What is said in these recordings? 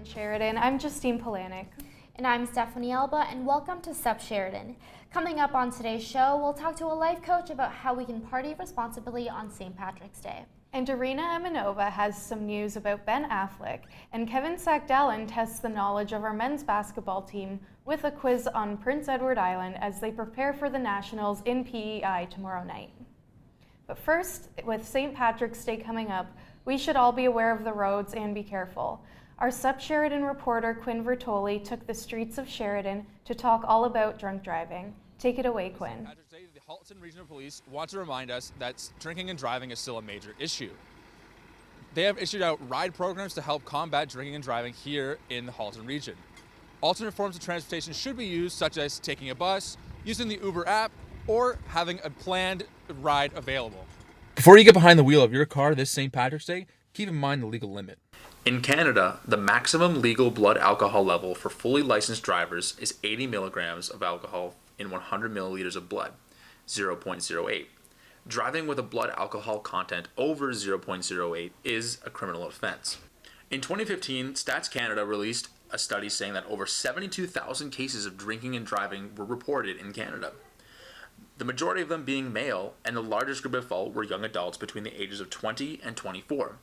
in Sheridan. I'm Justine Polanic. And I'm Stephanie Alba, and welcome to Sup Sheridan. Coming up on today's show, we'll talk to a life coach about how we can party responsibly on St. Patrick's Day. And Arena Emanova has some news about Ben Affleck, and Kevin Sackdalen tests the knowledge of our men's basketball team with a quiz on Prince Edward Island as they prepare for the Nationals in PEI tomorrow night. But first, with St. Patrick's Day coming up, we should all be aware of the roads and be careful. Our Sup Sheridan reporter Quinn Vertoli took the streets of Sheridan to talk all about drunk driving. Take it away, Quinn. The Halton Regional Police want to remind us that drinking and driving is still a major issue. They have issued out ride programs to help combat drinking and driving here in the Halton region. Alternate forms of transportation should be used, such as taking a bus, using the Uber app, or having a planned ride available. Before you get behind the wheel of your car this St. Patrick's Day, keep in mind the legal limit. In Canada, the maximum legal blood alcohol level for fully licensed drivers is 80 milligrams of alcohol in 100 milliliters of blood, 0.08. Driving with a blood alcohol content over 0.08 is a criminal offense. In 2015, Stats Canada released a study saying that over 72,000 cases of drinking and driving were reported in Canada. The majority of them being male, and the largest group at fault were young adults between the ages of 20 and 24.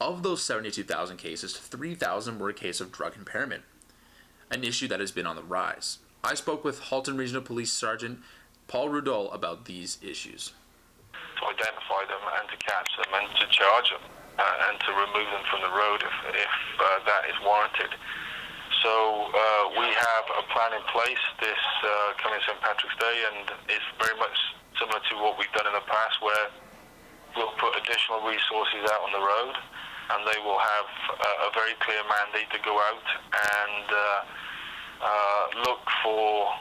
Of those 72,000 cases, 3,000 were a case of drug impairment, an issue that has been on the rise. I spoke with Halton Regional Police Sergeant Paul Rudol about these issues. To identify them and to catch them and to charge them and to remove them from the road if that is warranted. So we have a plan in place this coming St. Patrick's Day, and it's very much similar to what we've done in the past, where we'll put additional resources out on the road, and they will have a very clear mandate to go out and look for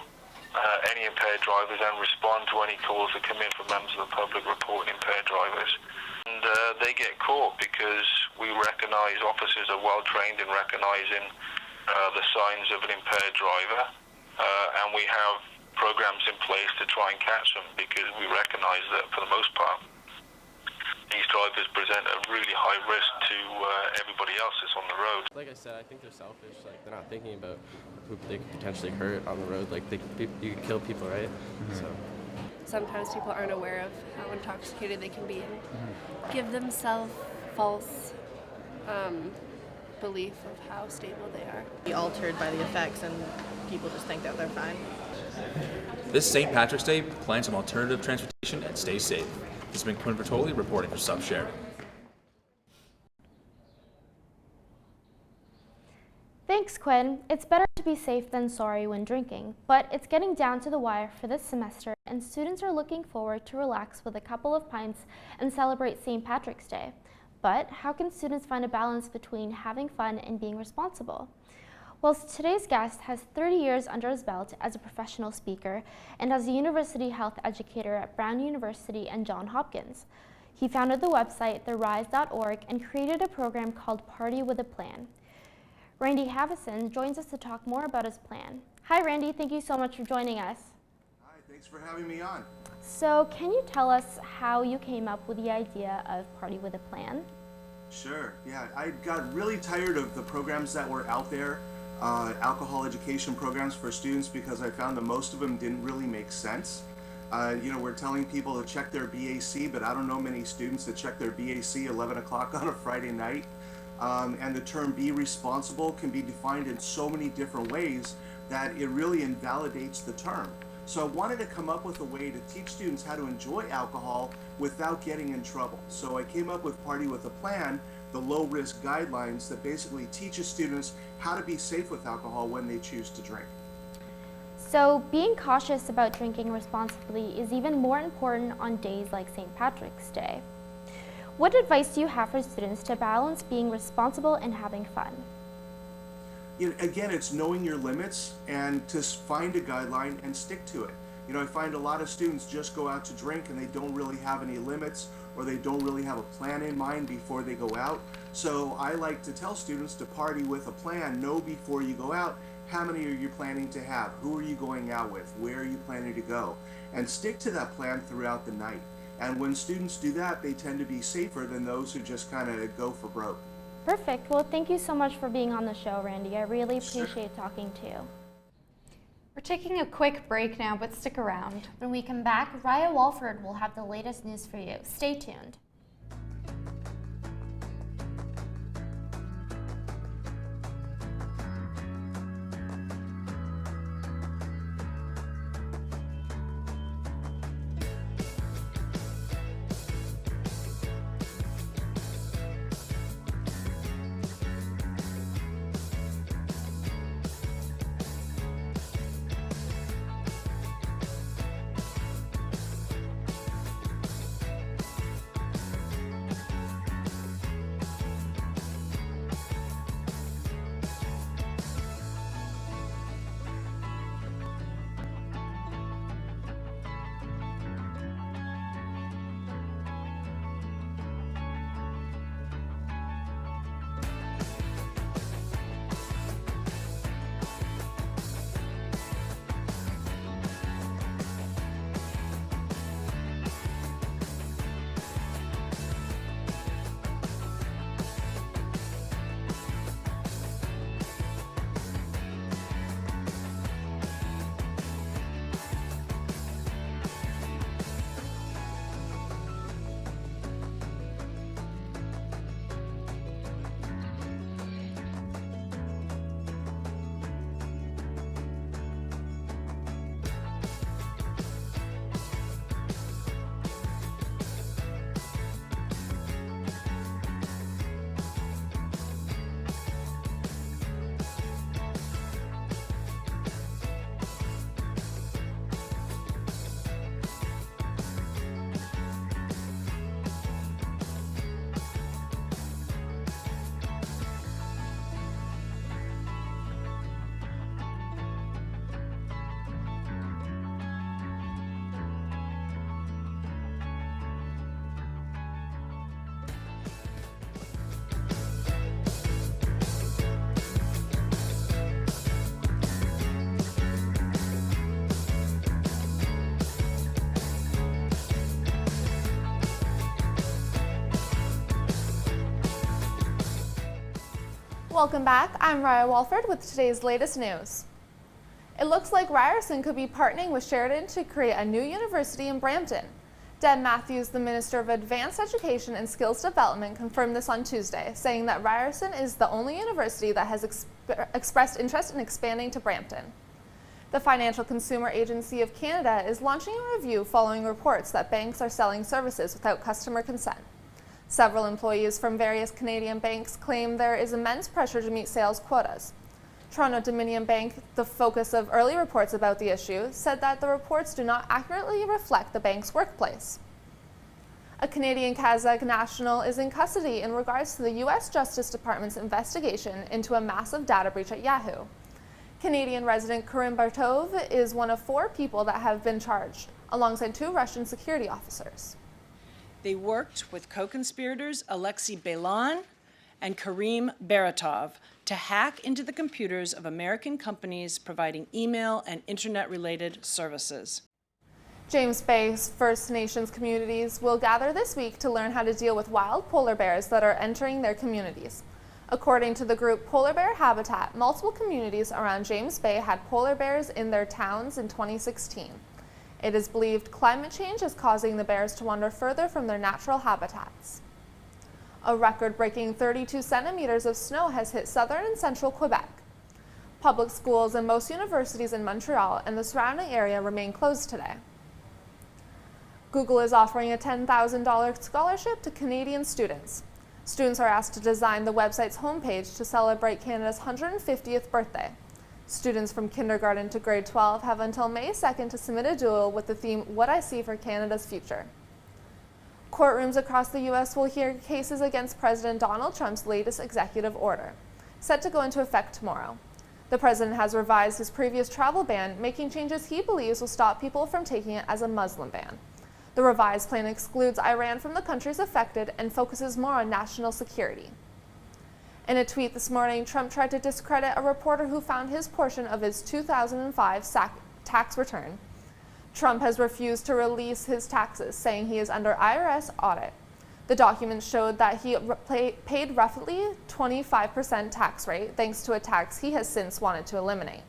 any impaired drivers and respond to any calls that come in from members of the public reporting impaired drivers. And they get caught because we recognize officers are well trained in recognizing the signs of an impaired driver, and we have programs in place to try and catch them, because we recognize that for the most part these drivers present a really high risk to everybody else that's on the road. Like I said, I think they're selfish. Like, they're not thinking about who they could potentially hurt on the road. Like, you could kill people, right? Mm-hmm. So sometimes people aren't aware of how intoxicated they can be and give themselves false belief of how stable they are. Be altered by the effects, and people just think that they're fine. This St. Patrick's Day, plan some alternative transportation and stay safe. This has been Quinn Bertoli reporting for Sup Sheridan. Thanks, Quinn. It's better to be safe than sorry when drinking, but it's getting down to the wire for this semester, and students are looking forward to relax with a couple of pints and celebrate St. Patrick's Day. But how can students find a balance between having fun and being responsible? Well, today's guest has 30 years under his belt as a professional speaker and as a university health educator at Brown University and Johns Hopkins. He founded the website therise.org and created a program called Party with a Plan. Randy Havison joins us to talk more about his plan. Hi, Randy. Thank you so much for joining us. Hi, thanks for having me on. So, can you tell us how you came up with the idea of Party with a Plan? Sure. Yeah, I got really tired of the programs that were out there, alcohol education programs for students, because I found that most of them didn't really make sense. We're telling people to check their BAC, but I don't know many students that check their BAC 11 o'clock on a Friday night. And the term be responsible can be defined in so many different ways that it really invalidates the term. So I wanted to come up with a way to teach students how to enjoy alcohol without getting in trouble. So I came up with Party with a Plan, the low-risk guidelines that basically teaches students how to be safe with alcohol when they choose to drink. So being cautious about drinking responsibly is even more important on days like St. Patrick's Day. What advice do you have for students to balance being responsible and having fun? Again, it's knowing your limits and to find a guideline and stick to it. I find a lot of students just go out to drink and they don't really have any limits, or they don't really have a plan in mind before they go out. So I like to tell students to party with a plan. Know before you go out, how many are you planning to have? Who are you going out with? Where are you planning to go? And stick to that plan throughout the night. And when students do that, they tend to be safer than those who just kind of go for broke. Perfect. Well, thank you so much for being on the show, Randy. I really appreciate talking to you. We're taking a quick break now, but stick around. When we come back, Raya Walford will have the latest news for you. Stay tuned. Welcome back. I'm Raya Walford with today's latest news. It looks like Ryerson could be partnering with Sheridan to create a new university in Brampton. Deb Matthews, the Minister of Advanced Education and Skills Development, confirmed this on Tuesday, saying that Ryerson is the only university that has expressed interest in expanding to Brampton. The Financial Consumer Agency of Canada is launching a review following reports that banks are selling services without customer consent. Several employees from various Canadian banks claim there is immense pressure to meet sales quotas. Toronto Dominion Bank, the focus of early reports about the issue, said that the reports do not accurately reflect the bank's workplace. A Canadian Kazakh national is in custody in regards to the U.S. Justice Department's investigation into a massive data breach at Yahoo. Canadian resident Karim Bartov is one of 4 people that have been charged, alongside 2 Russian security officers. They worked with co-conspirators Alexei Belan and Karim Baratov to hack into the computers of American companies providing email and internet-related services. James Bay's First Nations communities will gather this week to learn how to deal with wild polar bears that are entering their communities. According to the group Polar Bear Habitat, multiple communities around James Bay had polar bears in their towns in 2016. It is believed climate change is causing the bears to wander further from their natural habitats. A record-breaking 32 centimeters of snow has hit southern and central Quebec. Public schools and most universities in Montreal and the surrounding area remain closed today. Google is offering a $10,000 scholarship to Canadian students. Students are asked to design the website's homepage to celebrate Canada's 150th birthday. Students from kindergarten to grade 12 have until May 2nd to submit a doodle with the theme, What I See for Canada's Future. Courtrooms across the U.S. will hear cases against President Donald Trump's latest executive order, set to go into effect tomorrow. The president has revised his previous travel ban, making changes he believes will stop people from taking it as a Muslim ban. The revised plan excludes Iran from the countries affected and focuses more on national security. In a tweet this morning, Trump tried to discredit a reporter who found his portion of his 2005 tax return. Trump has refused to release his taxes, saying he is under IRS audit. The documents showed that he paid roughly 25% tax rate thanks to a tax he has since wanted to eliminate.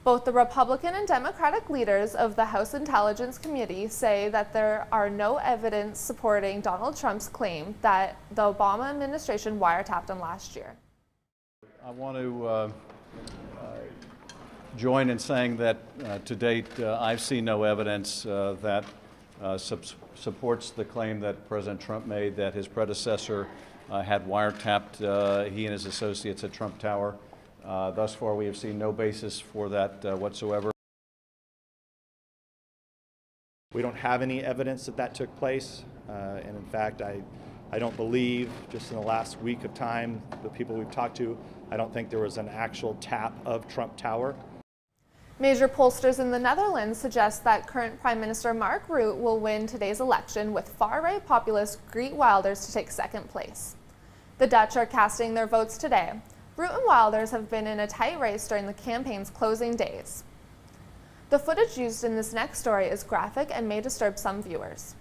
Both the Republican and Democratic leaders of the House Intelligence Committee say that there are no evidence supporting Donald Trump's claim that the Obama administration wiretapped him last year. I want to join in saying that to date I've seen no evidence that supports the claim that President Trump made that his predecessor had wiretapped he and his associates at Trump Tower. Thus far, we have seen no basis for that whatsoever. We don't have any evidence that that took place, and in fact, I don't believe, just in the last week of time, the people we've talked to, I don't think there was an actual tap of Trump Tower. Major pollsters in the Netherlands suggest that current Prime Minister Mark Rutte will win today's election, with far-right populist Geert Wilders to take second place. The Dutch are casting their votes today. Rutte and Wilders have been in a tight race during the campaign's closing days. The footage used in this next story is graphic and may disturb some viewers.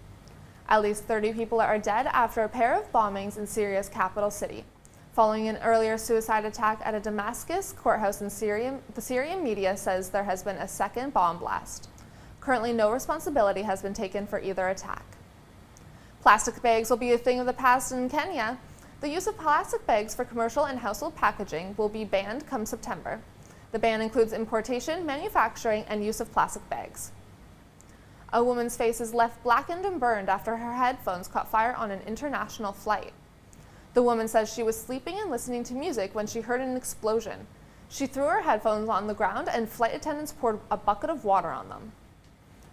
At least 30 people are dead after a pair of bombings in Syria's capital city. Following an earlier suicide attack at a Damascus courthouse in Syria, the Syrian media says there has been a second bomb blast. Currently, no responsibility has been taken for either attack. Plastic bags will be a thing of the past in Kenya. The use of plastic bags for commercial and household packaging will be banned come September. The ban includes importation, manufacturing, and use of plastic bags. A woman's face is left blackened and burned after her headphones caught fire on an international flight. The woman says she was sleeping and listening to music when she heard an explosion. She threw her headphones on the ground and flight attendants poured a bucket of water on them.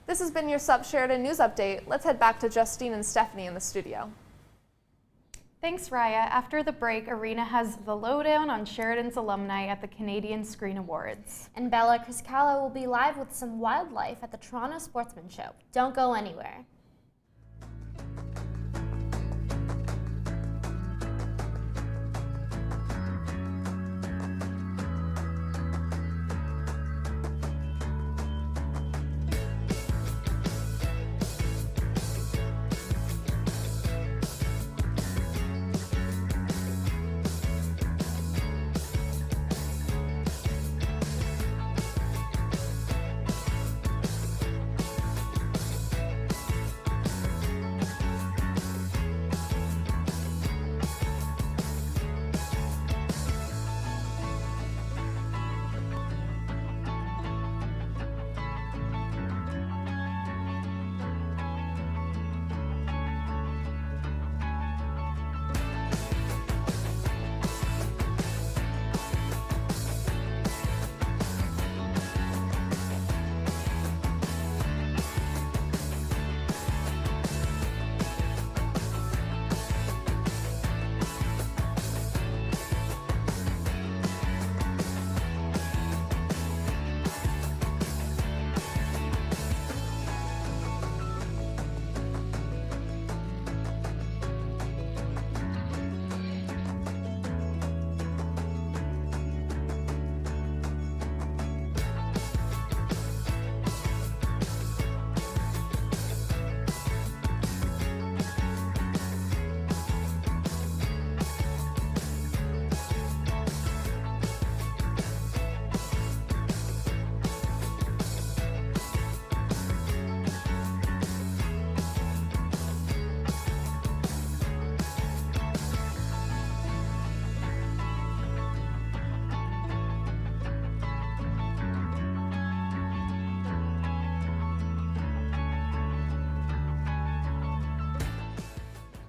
This has been your Sheridan News Update. Let's head back to Justine and Stephanie in the studio. Thanks, Raya. After the break, Arena has the lowdown on Sheridan's alumni at the Canadian Screen Awards. And Bella Criscala will be live with some wildlife at the Toronto Sportsman Show. Don't go anywhere.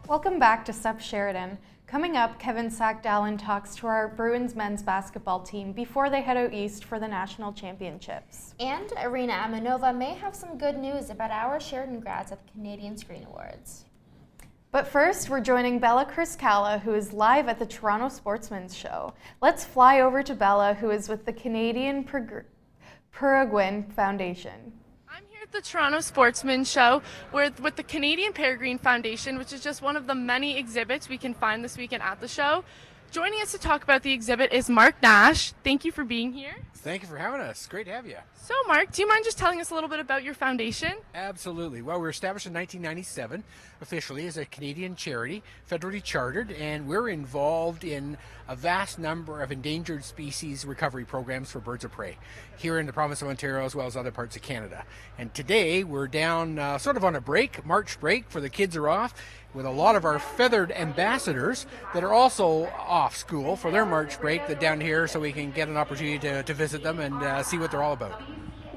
Welcome back to Sup Sheridan. Coming up, Kevin Sackdalen talks to our Bruins men's basketball team before they head out east for the national championships. And Irina Amanova may have some good news about our Sheridan grads at the Canadian Screen Awards. But first, we're joining Bella Criscala, who is live at the Toronto Sportsman's Show. Let's fly over to Bella, who is with the Canadian Peregrine Foundation. At the Toronto Sportsman Show. We're with the Canadian Peregrine Foundation, which is just one of the many exhibits we can find this weekend at the show. Joining us to talk about the exhibit is Mark Nash. Thank you for being here. Thank you for having us. Great to have you. So, Mark, do you mind just telling us a little bit about your foundation? Absolutely. Well, we were established in 1997 officially as a Canadian charity, federally chartered, and we're involved in a vast number of endangered species recovery programs for birds of prey here in the province of Ontario as well as other parts of Canada. And today we're down sort of on a break, March break, for the kids are off, with a lot of our feathered ambassadors that are also off school for their March break, that down here so we can get an opportunity to visit them and see what they're all about.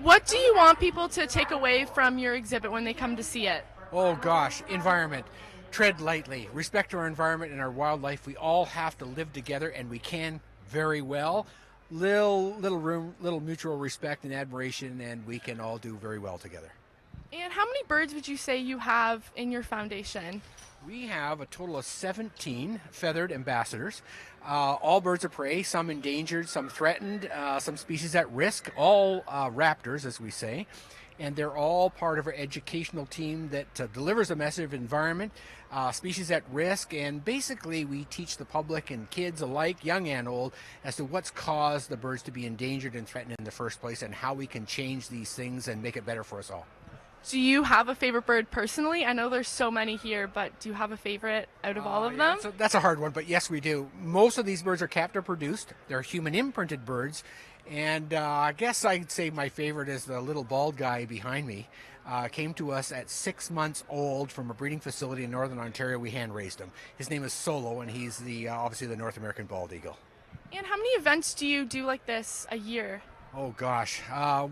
What do you want people to take away from your exhibit when they come to see it? Oh gosh, environment. Tread lightly. Respect our environment and our wildlife. We all have to live together, and we can very well. Little mutual respect and admiration, and we can all do very well together. And how many birds would you say you have in your foundation? We have a total of 17 feathered ambassadors, all birds of prey, some endangered, some threatened, some species at risk, all raptors, as we say. And they're all part of our educational team that delivers a message of environment, species at risk, and basically we teach the public and kids alike, young and old, as to what's caused the birds to be endangered and threatened in the first place and how we can change these things and make it better for us all. Do you have a favorite bird personally? I know there's so many here, but do you have a favorite out of all of them? That's a hard one, but yes, we do. Most of these birds are captive produced. They're human imprinted birds. And I guess I'd say my favorite is the little bald guy behind me. Came to us at 6 months old from a breeding facility in Northern Ontario. We hand raised him. His name is Solo, and he's obviously the North American bald eagle. And how many events do you do like this a year? Oh gosh,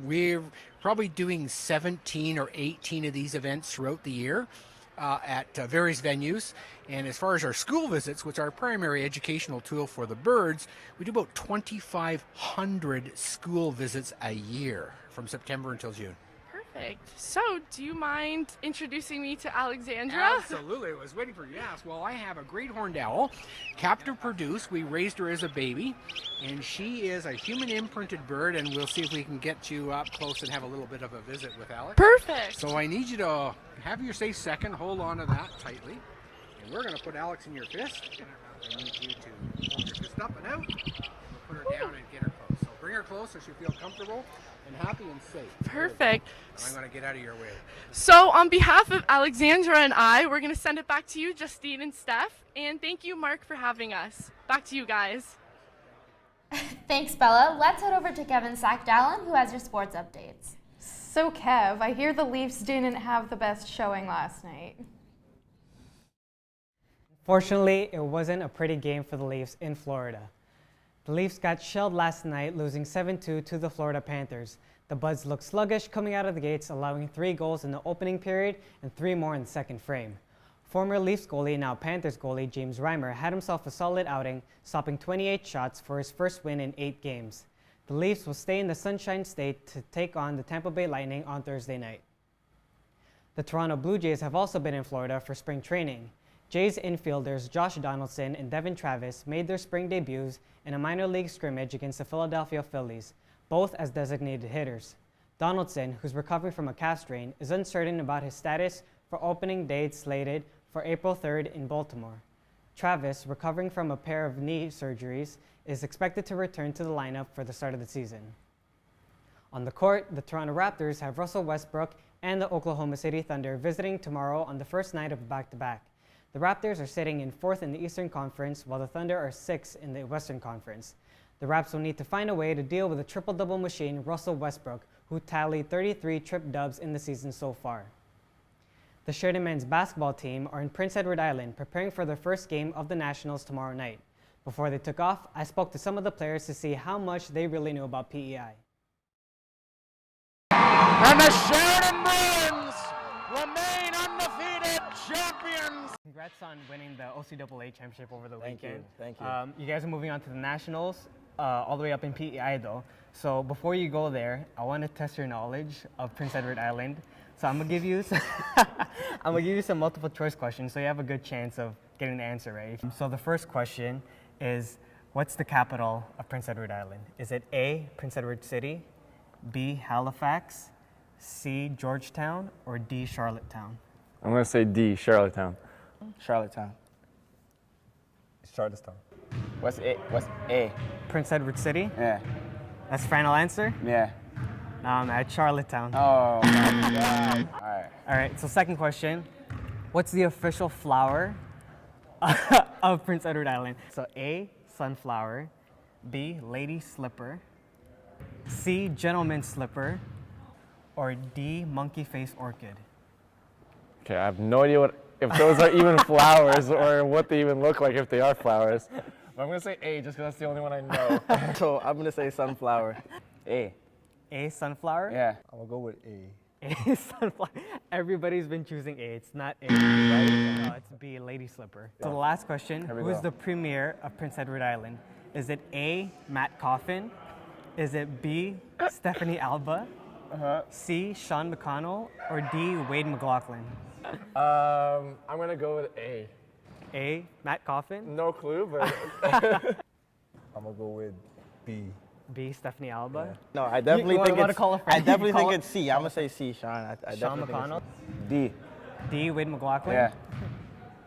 we're probably doing 17 or 18 of these events throughout the year at various venues. And as far as our school visits, which are our primary educational tool for the birds, we do about 2,500 school visits a year from September until June. Perfect. So, do you mind introducing me to Alexandra? Absolutely. I was waiting for you to ask. Well, I have a great horned owl, captive produced. We raised her as a baby, and she is a human imprinted bird, and we'll see if we can get you up close and have a little bit of a visit with Alex. Perfect. So I need you to have your safe second, hold on to that tightly, and we're going to put Alex in your fist. I need you to hold your fist up and out. We'll put her down and get her close. So bring her close so she feels comfortable and happy and safe. Perfect. I'm going to get out of your way. So on behalf of Alexandra and I, we're going to send it back to you, Justine and Steph. And thank you, Mark, for having us. Back to you guys. Thanks, Bella. Let's head over to Kevin Sack-Dallin, who has your sports updates. So Kev, I hear the Leafs didn't have the best showing last night. Fortunately, it wasn't a pretty game for the Leafs in Florida. The Leafs got shelled last night, losing 7-2 to the Florida Panthers. The Buds looked sluggish coming out of the gates, allowing 3 goals in the opening period and 3 more in the second frame. Former Leafs goalie, now Panthers goalie, James Reimer had himself a solid outing, stopping 28 shots for his first win in 8 games. The Leafs will stay in the Sunshine State to take on the Tampa Bay Lightning on Thursday night. The Toronto Blue Jays have also been in Florida for spring training. Jays infielders Josh Donaldson and Devin Travis made their spring debuts in a minor league scrimmage against the Philadelphia Phillies, both as designated hitters. Donaldson, who's recovering from a calf strain, is uncertain about his status for opening day slated for April 3rd in Baltimore. Travis, recovering from a pair of knee surgeries, is expected to return to the lineup for the start of the season. On the court, the Toronto Raptors have Russell Westbrook and the Oklahoma City Thunder visiting tomorrow on the first night of a back-to-back. The Raptors are sitting in 4th in the Eastern Conference, while the Thunder are 6th in the Western Conference. The Raps will need to find a way to deal with the triple-double machine Russell Westbrook, who tallied 33 trip dubs in the season so far. The Sheridan men's basketball team are in Prince Edward Island, preparing for their first game of the Nationals tomorrow night. Before they took off, I spoke to some of the players to see how much they really knew about PEI. And the Sheridan Bruins remain undefeated champions. Congrats on winning the OCAA championship over the weekend. Thank you. You guys are moving on to the Nationals, all the way up in PEI though. So before you go there, I want to test your knowledge of Prince Edward Island. So I'm gonna give you some multiple choice questions, so you have a good chance of getting the answer right. So the first question is, what's the capital of Prince Edward Island? Is it A, Prince Edward City, B, Halifax, C, Georgetown, or D, Charlottetown? I'm going to say D, Charlottetown. Charlottetown. Charlottetown. What's A? Prince Edward City? Yeah. That's final answer? Yeah. I'm at Charlottetown. Oh my God. All right. All right, so second question. What's the official flower of Prince Edward Island? So A, sunflower, B, lady slipper, C, gentleman slipper, or D, monkey face orchid? Okay, I have no idea if those are even flowers or what they even look like if they are flowers. But I'm gonna say A just because that's the only one I know. So I'm gonna say sunflower. A. A, sunflower? Yeah. I'm gonna go with A. A, sunflower. Everybody's been choosing A. It's not A, right? No, it's B, lady slipper. So the last question, who is the premier of Prince Edward Island? Is it A, Matt Coffin? Is it B, Stephanie Alba? C, Sean McConnell? Or D, Wade McLaughlin? I'm gonna go with A. A, Matt Coffin? No clue, but I'm gonna go with B. B, Stephanie Alba? No, I definitely think it's. I definitely think it's C. I'm gonna say C, Sean. I Sean definitely McConnell? think D, Wade McLaughlin? Yeah.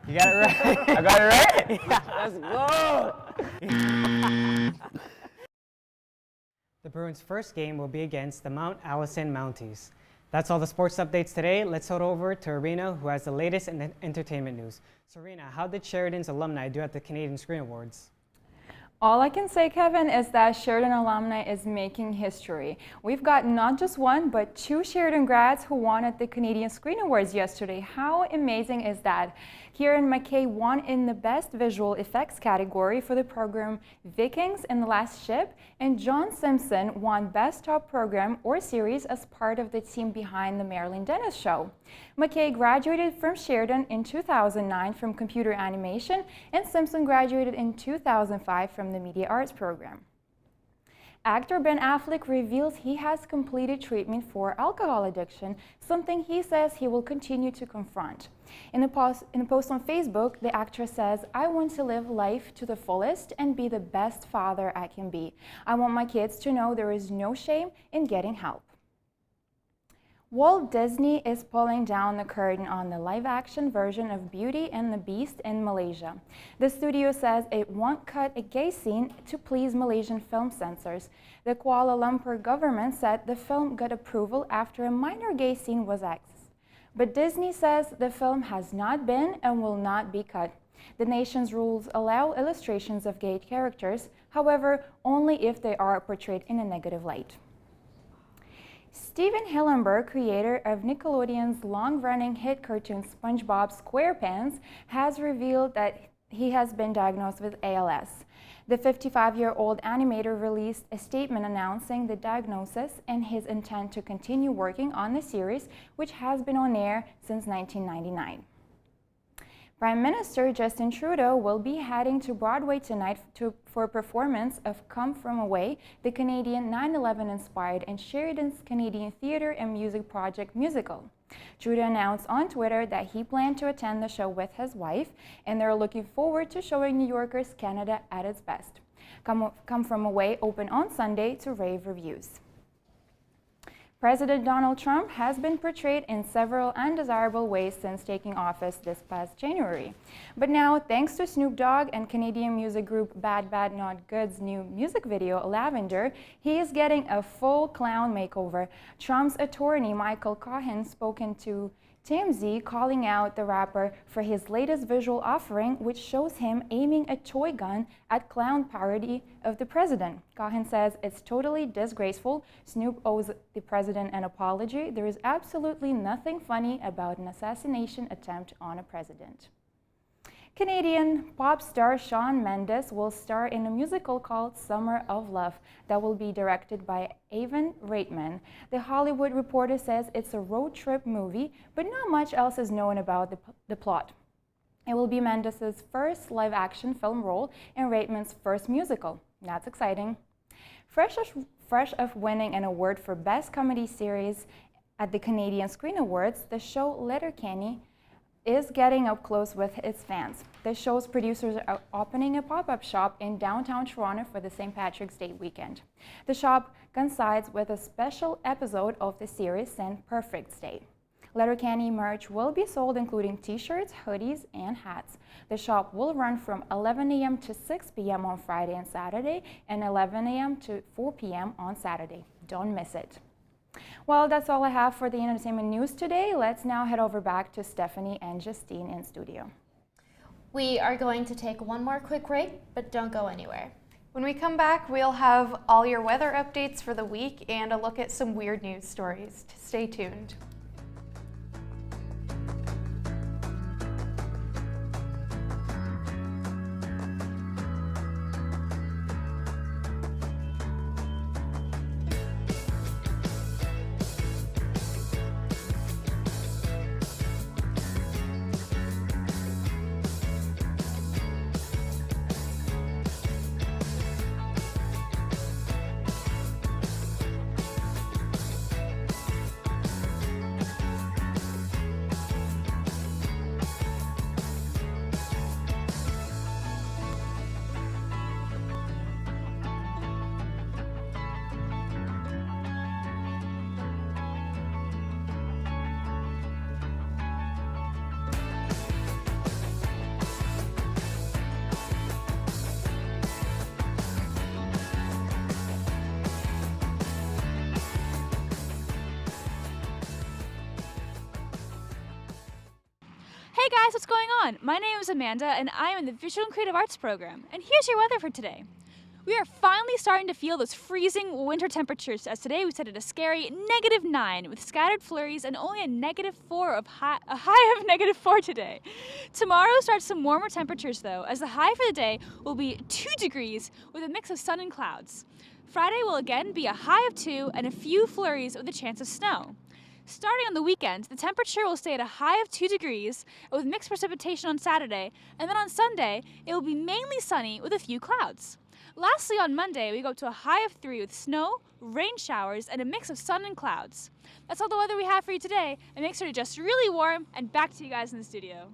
You got it right. I got it right? Yeah. Let's go! The Bruins' first game will be against the Mount Allison Mounties. That's all the sports updates today. Let's head over to Arena, who has the latest in entertainment news. So, Arena, how did Sheridan's alumni do at the Canadian Screen Awards? All I can say, Kevin, is that Sheridan alumni is making history. We've got not just one, but 2 Sheridan grads who won at the Canadian Screen Awards yesterday. How amazing is that? Kieran McKay won in the Best Visual Effects category for the program Vikings and the Last Ship, and John Simpson won Best Top Program or Series as part of the team behind the Marilyn Dennis Show. McKay graduated from Sheridan in 2009 from computer animation, and Simpson graduated in 2005 from the media arts program. Actor Ben Affleck reveals he has completed treatment for alcohol addiction, something he says he will continue to confront. In a post on Facebook, the actor says, "I want to live life to the fullest and be the best father I can be. I want my kids to know there is no shame in getting help." Walt Disney is pulling down the curtain on the live-action version of Beauty and the Beast in Malaysia. The studio says it won't cut a gay scene to please Malaysian film censors. The Kuala Lumpur government said the film got approval after a minor gay scene was accessed. But Disney says the film has not been and will not be cut. The nation's rules allow illustrations of gay characters, however, only if they are portrayed in a negative light. Steven Hillenburg, creator of Nickelodeon's long-running hit cartoon SpongeBob SquarePants, has revealed that he has been diagnosed with ALS. The 55-year-old animator released a statement announcing the diagnosis and his intent to continue working on the series, which has been on air since 1999. Prime Minister Justin Trudeau will be heading to Broadway tonight for a performance of Come From Away, the Canadian 9/11-inspired and Sheridan's Canadian Theatre and Music Project musical. Trudeau announced on Twitter that he planned to attend the show with his wife, and they're looking forward to showing New Yorkers Canada at its best. Come From Away opened on Sunday to rave reviews. President Donald Trump has been portrayed in several undesirable ways since taking office this past January. But now, thanks to Snoop Dogg and Canadian music group Bad Bad Not Good's new music video, Lavender, he is getting a full clown makeover. Trump's attorney, Michael Cohen, spoken to TMZ, calling out the rapper for his latest visual offering, which shows him aiming a toy gun at clown parody of the president. Cohen says it's totally disgraceful. Snoop owes the president an apology. There is absolutely nothing funny about an assassination attempt on a president. Canadian pop star Shawn Mendes will star in a musical called Summer of Love that will be directed by Evan Reitman. The Hollywood Reporter says it's a road trip movie, but not much else is known about the plot. It will be Mendes' first live-action film role and Reitman's first musical. That's exciting. Fresh of winning an award for Best Comedy Series at the Canadian Screen Awards, the show Letterkenny is getting up close with its fans. The show's producers are opening a pop-up shop in downtown Toronto for the St. Patrick's Day weekend. The shop coincides with a special episode of the series, St. Perfect's Day. Letterkenny merch will be sold, including t-shirts, hoodies, and hats. The shop will run from 11 a.m. to 6 p.m. on Friday and Saturday, and 11 a.m. to 4 p.m. on Saturday. Don't miss it. Well, that's all I have for the entertainment news today. Let's now head over back to Stephanie and Justine in studio. We are going to take one more quick break, but don't go anywhere. When we come back, we'll have all your weather updates for the week and a look at some weird news stories. Stay tuned. Hey guys, what's going on? My name is Amanda and I am in the Visual and Creative Arts program. And here's your weather for today. We are finally starting to feel those freezing winter temperatures, as today we set at a scary -9 with scattered flurries and only a high of -4 today. Tomorrow starts some warmer temperatures though, as the high for the day will be 2 degrees with a mix of sun and clouds. Friday will again be a high of 2 and a few flurries with a chance of snow. Starting on the weekend, the temperature will stay at a high of 2 degrees with mixed precipitation on Saturday, and then on Sunday, it will be mainly sunny with a few clouds. Lastly, on Monday, we go up to a high of 3 with snow, rain showers, and a mix of sun and clouds. That's all the weather we have for you today, and make sure to dress really warm, and back to you guys in the studio.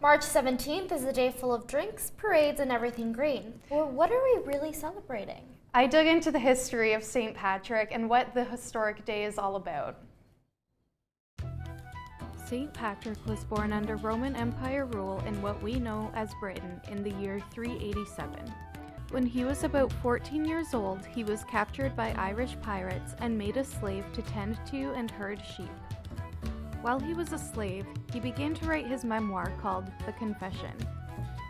March 17th is a day full of drinks, parades, and everything green. Well, what are we really celebrating? I dug into the history of St. Patrick and what the historic day is all about. St. Patrick was born under Roman Empire rule in what we know as Britain in the year 387. When he was about 14 years old, he was captured by Irish pirates and made a slave to tend to and herd sheep. While he was a slave, he began to write his memoir called The Confession.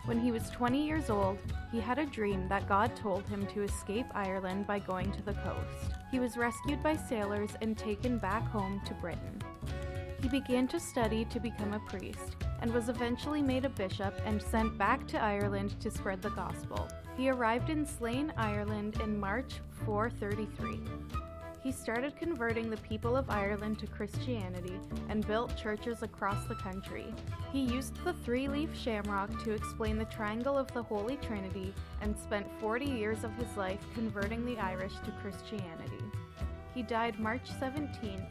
When he was 20 years old, he had a dream that God told him to escape Ireland by going to the coast. He was rescued by sailors and taken back home to Britain. He began to study to become a priest, and was eventually made a bishop and sent back to Ireland to spread the gospel. He arrived in Slane, Ireland in March 433. He started converting the people of Ireland to Christianity and built churches across the country. He used the 3-leaf shamrock to explain the triangle of the Holy Trinity and spent 40 years of his life converting the Irish to Christianity. He died March 17,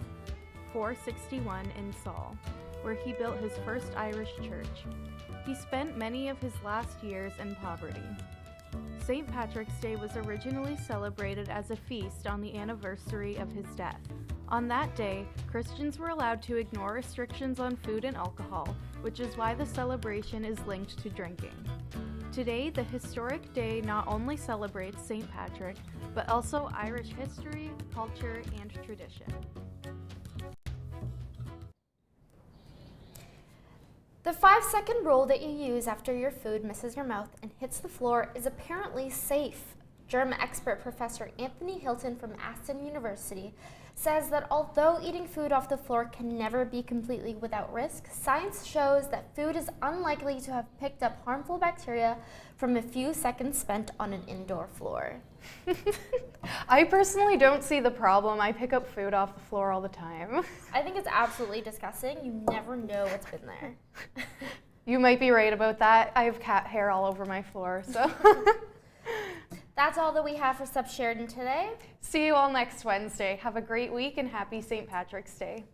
461 in Saul, where he built his first Irish church. He spent many of his last years in poverty. St. Patrick's Day was originally celebrated as a feast on the anniversary of his death. On that day, Christians were allowed to ignore restrictions on food and alcohol, which is why the celebration is linked to drinking. Today, the historic day not only celebrates St. Patrick, but also Irish history, culture, and tradition. The 5-second rule that you use after your food misses your mouth and hits the floor is apparently safe. Germ expert Professor Anthony Hilton from Aston University says that although eating food off the floor can never be completely without risk, science shows that food is unlikely to have picked up harmful bacteria from a few seconds spent on an indoor floor. I personally don't see the problem. I pick up food off the floor all the time. I think it's absolutely disgusting. You never know what's been there. You might be right about that. I have cat hair all over my floor, so. That's all that we have for Sheridan today. See you all next Wednesday. Have a great week and happy St. Patrick's Day.